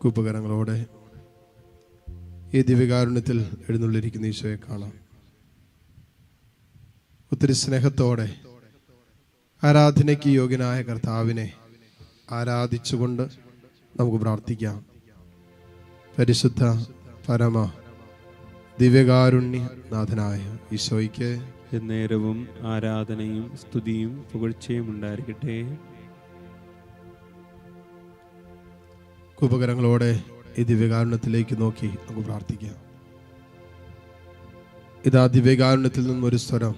കൂപ്പകരങ്ങളോടെ ഈ ദിവ്യകാരുണ്യത്തിൽ എഴുന്നള്ളിരിക്കുന്ന ഈശോയെ കാണാം. ഒത്തിരി സ്നേഹത്തോടെ ആരാധനയ്ക്ക് യോഗ്യനായ കർത്താവിനെ ആരാധിച്ചുകൊണ്ട് നമുക്ക് പ്രാർത്ഥിക്കാം. പരിശുദ്ധ പരമ ദിവ്യകാരുണ്യനാഥനായ ഈശോയ്ക്ക് എന്നേരവും ആരാധനയും സ്തുതിയും പുകഴ്ചയും ഉണ്ടായിരിക്കട്ടെ. കൂപ്പകരങ്ങളോടെ ഈ ദിവ്യകാരുണ്യത്തിലേക്ക് നോക്കി നമുക്ക് പ്രാർത്ഥിക്കാം. ഇതാ ദിവ്യകാരുണ്യത്തിൽ നിന്നും ഒരു സ്വരം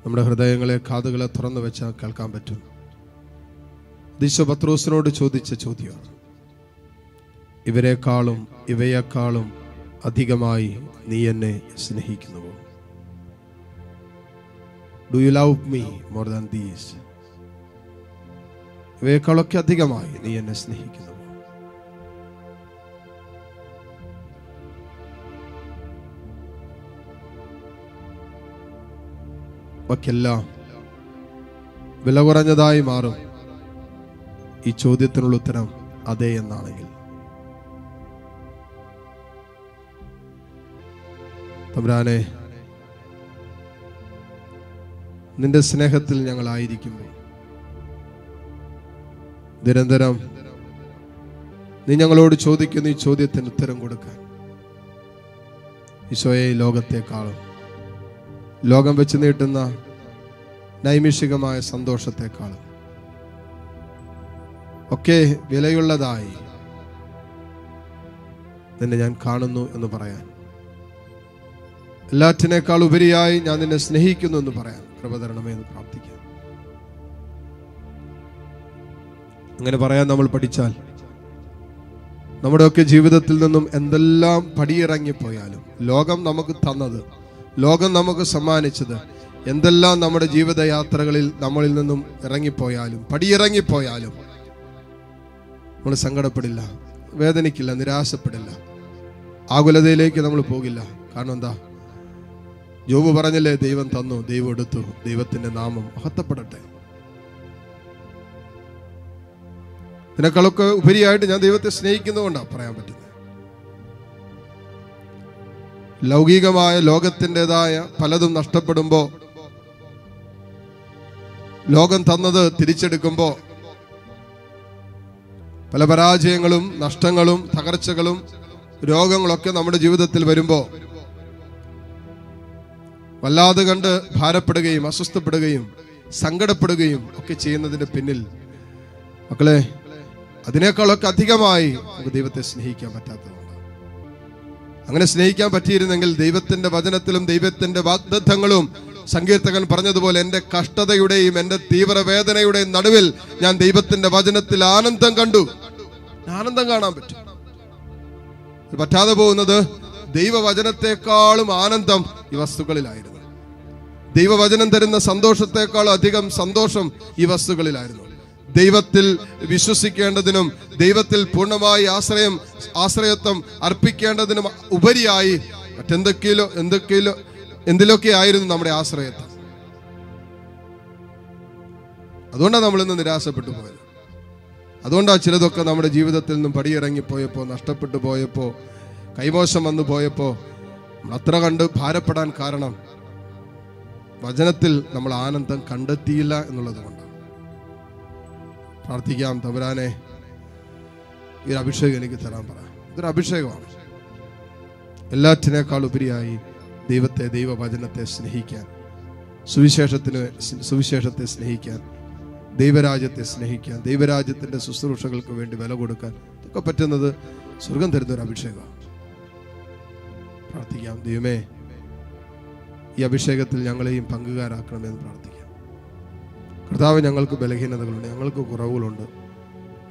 നമ്മുടെ ഹൃദയങ്ങളെ, കാതുകളെ തുറന്നു വെച്ചാൽ കേൾക്കാൻ പറ്റും. ഈശോ പത്രോസിനോട് ചോദിച്ച ചോദ്യമാണ്, ഇവയെക്കാളും അധികമായി നീ എന്നെ സ്നേഹിക്കുന്നുവോ? Do you love me more than these? ഇവയെക്കാളൊക്കെ അധികമായി നീ എന്നെ സ്നേഹിക്കുന്നുവോ? അവയ്ക്കെല്ലാം വില കുറഞ്ഞതായി മാറും ഈ ചോദ്യത്തിനുള്ള ഉത്തരം അതെ എന്നാണെങ്കിൽ. തമ്പുരാനെ, നിന്റെ സ്നേഹത്തിൽ ഞങ്ങളായിരിക്കുമ്പോൾ നിരന്തരം നീ ഞങ്ങളോട് ചോദിക്കുന്ന ഈ ചോദ്യത്തിന് ഉത്തരം കൊടുക്കാൻ ഈശോയെ, ലോകത്തെക്കാളും, ലോകം വെച്ച് നീട്ടുന്ന നൈമിഷികമായ സന്തോഷത്തെക്കാളും ഒക്കെ വിലയുള്ളതായി നിന്നെ ഞാൻ കാണുന്നു എന്ന് പറയാൻ, എല്ലാറ്റിനേക്കാൾ ഉപരിയായി ഞാൻ നിന്നെ സ്നേഹിക്കുന്നു എന്ന് പറയാൻ കൃപ തരണമേ എന്ന് പ്രാർത്ഥിക്കാം. അങ്ങനെ പറയാൻ നമ്മൾ പഠിച്ചാൽ നമ്മുടെയൊക്കെ ജീവിതത്തിൽ നിന്നും എന്തെല്ലാം പടിയിറങ്ങിപ്പോയാലും, ലോകം നമുക്ക് തന്നത്, ലോകം നമുക്ക് സമ്മാനിച്ചത്, എന്തെല്ലാം നമ്മുടെ ജീവിതയാത്രകളിൽ നമ്മളിൽ നിന്നും ഇറങ്ങിപ്പോയാലും, പടിയിറങ്ങിപ്പോയാലും നമ്മൾ സങ്കടപ്പെടില്ല, വേദനിക്കില്ല, നിരാശപ്പെടില്ല, ആകുലതയിലേക്ക് നമ്മൾ പോകില്ല. കാരണം എന്താ? ജോബ് പറഞ്ഞില്ലേ, ദൈവം തന്നു, ദൈവം എടുത്തു, ദൈവത്തിന്റെ നാമം മഹത്വപ്പെടട്ടെ. ഇതിനേക്കാളൊക്കെ ഉപരിയായിട്ട് ഞാൻ ദൈവത്തെ സ്നേഹിക്കുന്നതുകൊണ്ടാണ് പറയാൻ പറ്റുന്നത്. ലൗകികമായ ലോകത്തിൻ്റെതായ പലതും നഷ്ടപ്പെടുമ്പോൾ, ലോകം തന്നത് തിരിച്ചെടുക്കുമ്പോൾ, പല പരാജയങ്ങളും നഷ്ടങ്ങളും തകർച്ചകളും രോഗങ്ങളൊക്കെ നമ്മുടെ ജീവിതത്തിൽ വരുമ്പോൾ വല്ലാതെ കണ്ട് ഭാരപ്പെടുകയും അസ്വസ്ഥപ്പെടുകയും സങ്കടപ്പെടുകയും ഒക്കെ ചെയ്യുന്നതിന്റെ പിന്നിൽ, മക്കളെ, അതിനേക്കാളൊക്കെ അധികമായി നമുക്ക് ദൈവത്തെ സ്നേഹിക്കാൻ പറ്റാത്തതുകൊണ്ട്. അങ്ങനെ സ്നേഹിക്കാൻ പറ്റിയിരുന്നെങ്കിൽ ദൈവത്തിന്റെ വചനത്തിലും ദൈവത്തിന്റെ വാഗ്ദത്തങ്ങളും സങ്കീർത്തകൻ പറഞ്ഞതുപോലെ, എൻ്റെ കഷ്ടതയുടെയും എൻ്റെ തീവ്രവേദനയുടെയും നടുവിൽ ഞാൻ ദൈവത്തിന്റെ വചനത്തിൽ ആനന്ദം കണ്ടു. ആനന്ദം കാണാൻ പറ്റും. പറ്റാതെ പോകുന്നത് ദൈവവചനത്തെക്കാളും ആനന്ദം ഈ വസ്തുക്കളിലായിരുന്നു. ദൈവവചനം തരുന്ന സന്തോഷത്തെക്കാളും അധികം സന്തോഷം ഈ വസ്തുക്കളിലായിരുന്നു. ദൈവത്തിൽ വിശ്വസിക്കേണ്ടതിനും ദൈവത്തിൽ പൂർണ്ണമായി ആശ്രയത്വം അർപ്പിക്കേണ്ടതിനും ഉപരിയായി എന്തിലൊക്കെ ആയിരുന്നു നമ്മുടെ ആശ്രയത്വം. അതുകൊണ്ടാണ് നമ്മൾ ഇന്ന് നിരാശപ്പെട്ടു പോയത്. അതുകൊണ്ടാണ് ചിലതൊക്കെ നമ്മുടെ ജീവിതത്തിൽ നിന്നും പടിയിറങ്ങിപ്പോയപ്പോൾ, നഷ്ടപ്പെട്ടു പോയപ്പോൾ, കൈമോശം വന്നു പോയപ്പോൾ അത്ര കണ്ട് ഭാരപ്പെടാൻ കാരണം വചനത്തിൽ നമ്മൾ ആനന്ദം കണ്ടെത്തിയില്ല എന്നുള്ളത് കൊണ്ടാണ്. പ്രാർത്ഥിക്കാം, തമ്പുരാനെ, ഈ അഭിഷേകം എനിക്ക് തരാൻ പറ. ഇതൊരു അഭിഷേകമാണ്. എല്ലാറ്റിനേക്കാൾ ഉപരിയായി ദൈവത്തെ, ദൈവവചനത്തെ സ്നേഹിക്കാൻ, സുവിശേഷത്തെ സ്നേഹിക്കാൻ, ദൈവരാജ്യത്തെ സ്നേഹിക്കാൻ, ദൈവരാജ്യത്തിന്റെ ശുശ്രൂഷകൾക്ക് വേണ്ടി വില കൊടുക്കാൻ ഇതൊക്കെ പറ്റുന്നത് സ്വർഗം തരുന്ന ഒരു അഭിഷേകമാണ്. പ്രാർത്ഥിക്കാം, ദൈവമേ, ഈ അഭിഷേകത്തിൽ ഞങ്ങളെയും പങ്കുകാരാക്കണമെന്ന് പ്രാർത്ഥിക്കാം. കർത്താവ്, ഞങ്ങൾക്ക് ബലഹീനതകളുണ്ട്, ഞങ്ങൾക്ക് കുറവുകളുണ്ട്,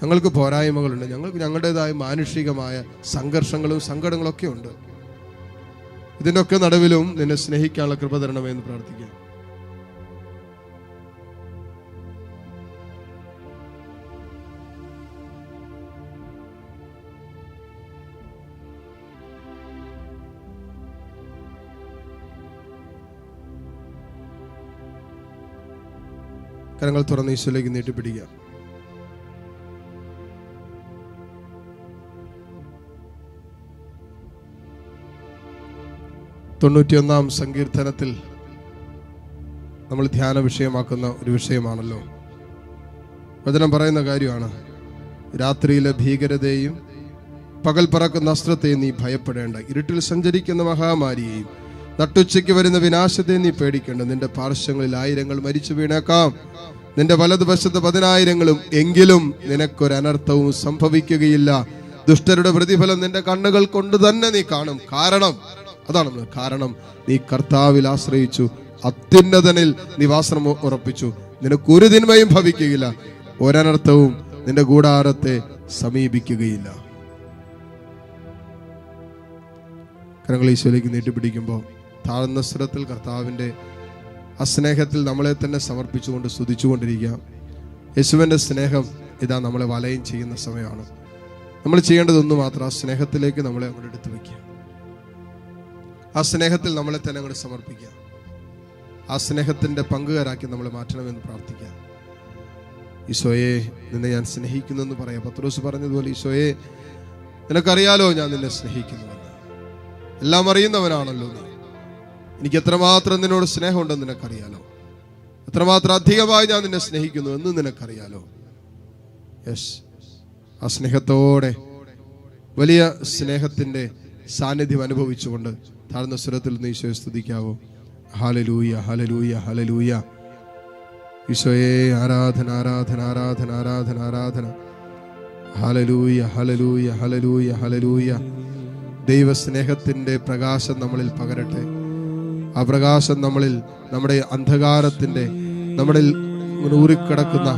ഞങ്ങൾക്ക് പോരായ്മകളുണ്ട്, ഞങ്ങൾക്ക് ഞങ്ങളുടേതായ മാനുഷികമായ സംഘർഷങ്ങളും സങ്കടങ്ങളൊക്കെ ഉണ്ട്. ഇതിൻ്റെ ഒക്കെ നടുവിലും നിന്നെ സ്നേഹിക്കാനുള്ള കൃപ തരണമെന്ന് പ്രാർത്ഥിക്കാം. കരങ്ങൾ തുറന്ന് ഈശോയിലേക്ക് നീട്ടിപ്പിടിക്കുക. 91 സങ്കീർത്തനത്തിൽ നമ്മൾ ധ്യാന വിഷയമാക്കുന്ന ഒരു വിഷയമാണല്ലോ. വചനം പറയുന്ന കാര്യമാണ്, രാത്രിയിലെ ഭീകരതയെയും പകൽ പറക്കുന്ന അസ്ത്രത്തെയും നീ ഭയപ്പെടേണ്ട. ഇരുട്ടിൽ സഞ്ചരിക്കുന്ന മഹാമാരിയെയും നട്ടുച്ചയ്ക്ക് വരുന്ന വിനാശത്തെ നീ പേടിക്കേണ്ട. നിന്റെ പാർശ്വങ്ങളിൽ 1000 മരിച്ചു വീണേക്കാം, നിന്റെ വലതുവശത്ത് 10,000, എങ്കിലും നിനക്കൊരനർത്ഥവും സംഭവിക്കുകയില്ല. ദുഷ്ടരുടെ പ്രതിഫലം നിന്റെ കണ്ണുകൾ കൊണ്ട് തന്നെ നീ കാണും. കാരണം നീ കർത്താവിൽ ആശ്രയിച്ചു, അത്യുന്നതനിൽ നീ വാസം ഉറപ്പിച്ചു. നിനക്കൊരു തിന്മയും ഭവിക്കുകയില്ല, ഒരനർത്ഥവും നിന്റെ കൂടാരത്തെ സമീപിക്കുകയില്ല. കരങ്ങൾ ഈശോയിലേക്ക് നീട്ടിപ്പിടിക്കുമ്പോൾ താഴ്ന്ന സ്വരത്തിൽ കർത്താവിൻ്റെ ആ സ്നേഹത്തിൽ നമ്മളെ തന്നെ സമർപ്പിച്ചുകൊണ്ട് സ്തുതിച്ചുകൊണ്ടിരിക്കുക. യേശുവിൻ്റെ സ്നേഹം ഇതാ നമ്മളെ വലയം ചെയ്യുന്ന സമയമാണ്. നമ്മൾ ചെയ്യേണ്ടതൊന്നു മാത്രം, ആ സ്നേഹത്തിലേക്ക് നമ്മളെ അങ്ങോട്ട് എടുത്തു വയ്ക്കുക. ആ സ്നേഹത്തിൽ നമ്മളെ തന്നെ അങ്ങോട്ട് സമർപ്പിക്കുക. ആ സ്നേഹത്തിൻ്റെ പങ്കുകാരാക്കി നമ്മളെ മാറ്റണമെന്ന് പ്രാർത്ഥിക്കുക. ഈശോയെ, നിന്നെ ഞാൻ സ്നേഹിക്കുന്നു എന്ന് പറയാം. പത്രോസ് പറഞ്ഞതുപോലെ, ഈശോയെ, നിനക്കറിയാലോ ഞാൻ നിന്നെ സ്നേഹിക്കുന്നുവെന്ന്. എല്ലാം അറിയുന്നവനാണല്ലോ നീ. എനിക്ക് എത്രമാത്രം നിന്നോട് സ്നേഹമുണ്ടെന്ന് നിനക്കറിയാലോ. എത്രമാത്രം അധികമായി ഞാൻ നിന്നെ സ്നേഹിക്കുന്നു എന്ന് നിനക്കറിയാലോ. യെസ്, ആ സ്നേഹത്തോടെ വലിയ സ്നേഹത്തിൻ്റെ സാന്നിധ്യം അനുഭവിച്ചുകൊണ്ട് താഴ്ന്ന സ്വരത്തിൽ നിന്ന് ഈശോയെ സ്തുതിക്കാവോ. ഹല്ലേലൂയ, ഹല്ലേലൂയ, ഹല്ലേലൂയ. ഈശോയെ ആരാധന, ആരാധന, ആരാധന, ആരാധന, ആരാധന. ഹല്ലേലൂയ, ഹല്ലേലൂയ, ഹല്ലേലൂയ, ഹല്ലേലൂയ. ദൈവസ്നേഹത്തിൻ്റെ പ്രകാശം നമ്മളിൽ പകരട്ടെ. ആ പ്രകാശം നമ്മളിൽ, നമ്മുടെ അന്ധകാരത്തിൻ്റെ, നമ്മളിൽ ഊറിക്കിടക്കുന്ന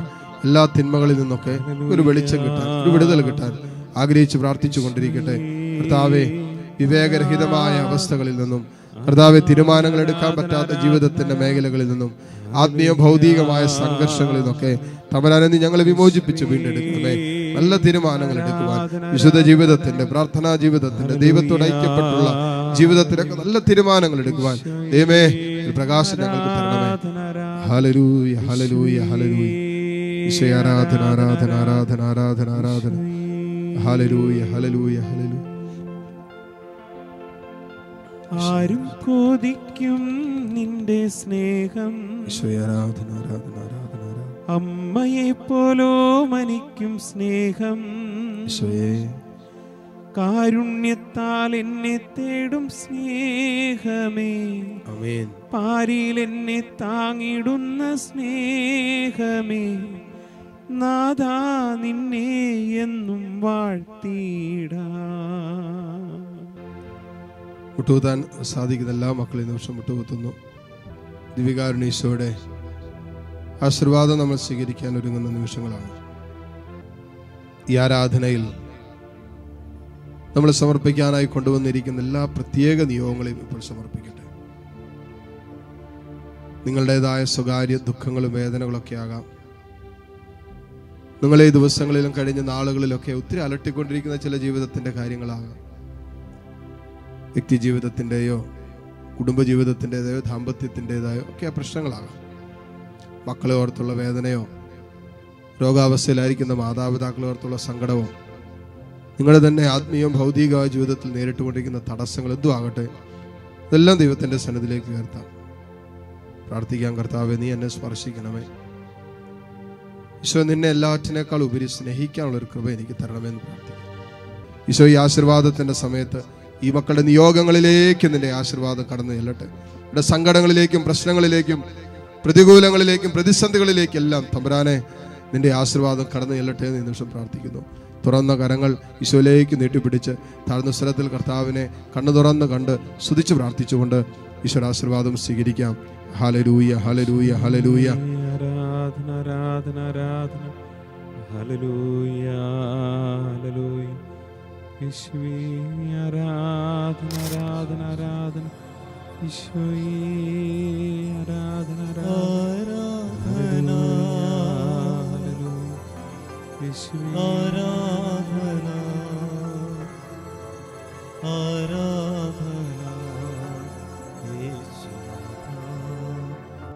എല്ലാ തിന്മകളിൽ നിന്നൊക്കെ ഒരു വെളിച്ചം കിട്ടാൻ, ഒരു വിടുതൽ കിട്ടാൻ ആഗ്രഹിച്ച് പ്രാർത്ഥിച്ചു കൊണ്ടിരിക്കട്ടെ. കർത്താവേ, വിവേകരഹിതമായ അവസ്ഥകളിൽ നിന്നും, കർത്താവെ, തീരുമാനങ്ങൾ എടുക്കാൻ പറ്റാത്ത ജീവിതത്തിന്റെ മേഖലകളിൽ നിന്നും, ആത്മീയ ഭൗതികമായ സംഘർഷങ്ങളിൽ നിന്നൊക്കെ തമ്പുരാനെ നീ ഞങ്ങളെ വിമോചിപ്പിച്ച് വീണ്ടെടുക്കണമേ. നല്ല തീരുമാനങ്ങൾ എടുക്കുവാൻ, വിശുദ്ധ ജീവിതത്തിന്റെ, പ്രാർത്ഥനാ ജീവിതത്തിന്റെ, ദൈവത്തോട് ഐക്യപ്പെട്ടുള്ള ജീവിതത്തിനൊക്കെ നല്ല തീരുമാനങ്ങൾ എടുക്കുവാൻ ദൈവമേ ഒരു പ്രകാശം ഞങ്ങൾക്ക് തരണമേ. ഹല്ലേലൂയ, ഹല്ലേലൂയ, ഹല്ലേലൂയ. ഈശോയെ ആരാധന, ആരാധന, ആരാധന, ആരാധന, ആരാധന. ഹല്ലേലൂയ, ഹല്ലേലൂയ, ഹല്ലേലൂയ. ആരും കൊതിക്കും നിന്റെ സ്നേഹം, ഈശോയെ ആരാധന, ആരാധന, ആരാധന, ആരാധന. അമ്മയെ പോലോ മനിക്കും സ്നേഹം, ഈശോയെ കാരുണ്യത്താൽ എന്നെ തേടും സ്നേഹമേ. ആമേൻ. പാരിൽ എന്നെ താങ്ങിടുന്ന സ്നേഹമേ, നാഥാ നിന്നെ എന്നും വാഴ്ത്തിടാം. മുട്ടുകുത്താൻ സാധിക്കുന്ന എല്ലാ മക്കളും ഈ നിമിഷം മുട്ടുകുത്തുന്നു. ദിവികാരുണീശോയുടെ ആശീർവാദം നമ്മൾ സ്വീകരിക്കാൻ ഒരുങ്ങുന്ന നിമിഷങ്ങളാണ്. ഈ ആരാധനയിൽ നമ്മൾ സമർപ്പിക്കാനായി കൊണ്ടുവന്നിരിക്കുന്ന എല്ലാ പ്രത്യേക നിയോഗങ്ങളെയും ഇപ്പോൾ സമർപ്പിക്കട്ടെ. നിങ്ങളുടേതായ സ്വകാര്യ ദുഃഖങ്ങളും വേദനകളൊക്കെ ആകാം. നിങ്ങളെ ഈ ദിവസങ്ങളിലും കഴിഞ്ഞ നാളുകളിലൊക്കെ ഒത്തിരി അലട്ടിക്കൊണ്ടിരിക്കുന്ന ചില ജീവിതത്തിന്റെ കാര്യങ്ങളാകാം. വ്യക്തി ജീവിതത്തിൻ്റെയോ കുടുംബജീവിതത്തിൻ്റെതായോ ദാമ്പത്യത്തിൻ്റെതായോ ഒക്കെ പ്രശ്നങ്ങളാകാം. മക്കളെ ഓർത്തുള്ള വേദനയോ, രോഗാവസ്ഥയിലായിരിക്കുന്ന മാതാപിതാക്കളെ ഓർത്തുള്ള സങ്കടമോ, നിങ്ങളുടെ തന്നെ ആത്മീയവും ഭൗതികമായ ജീവിതത്തിൽ നേരിട്ടുകൊണ്ടിരിക്കുന്ന തടസ്സങ്ങൾ എന്തും ആകട്ടെ, ഇതെല്ലാം ദൈവത്തിൻ്റെ സന്നിധിയിലേക്ക് ഉയർത്താം. പ്രാർത്ഥിക്കാം. കർത്താവേ, നീ എന്നെ സ്പർശിക്കണമേ. ഈശോ, നിന്നെ എല്ലാറ്റിനേക്കാൾ ഉപരി സ്നേഹിക്കാനുള്ളൊരു കൃപ എനിക്ക് തരണമെന്ന് പ്രാർത്ഥിക്കാം. ഈശോ, ഈ ആശീർവാദത്തിൻ്റെ സമയത്ത് ഈ മക്കളുടെ നിയോഗങ്ങളിലേക്ക് നിന്റെ ആശീർവാദം കടന്നു ചെല്ലട്ടെ. ഇവിടെ സങ്കടങ്ങളിലേക്കും പ്രശ്നങ്ങളിലേക്കും പ്രതികൂലങ്ങളിലേക്കും പ്രതിസന്ധികളിലേക്കും എല്ലാം തമ്പുരാനെ നിന്റെ ആശീർവാദം കടന്നു ചെല്ലട്ടെ എന്ന് ഈ നിമിഷം പ്രാർത്ഥിക്കുന്നു. തുറന്ന കരങ്ങൾ ഈശോയിലേക്ക് നീട്ടിപ്പിടിച്ച് താഴ്ന്ന സ്ഥലത്തിൽ കർത്താവിനെ കണ്ണു തുറന്ന് കണ്ട് സ്തുതിച്ച് പ്രാർത്ഥിച്ചുകൊണ്ട് ഈശോയുടെ ആശീർവാദം സ്വീകരിക്കാം. ഹല്ലേലൂയ, ഹല്ലേലൂയ, ഹല്ലേലൂയ. ആരാധന, ആരാധന, ആരാധന. ഹല്ലേലൂയ, ഹല്ലേലൂയ. യേശുവേ ആരാധന, ആരാധന, ആരാധന. ഈശോയേ ആരാധന, ആരാധന. ഹല്ലേലൂയ. യേശുവേ ആരാധന.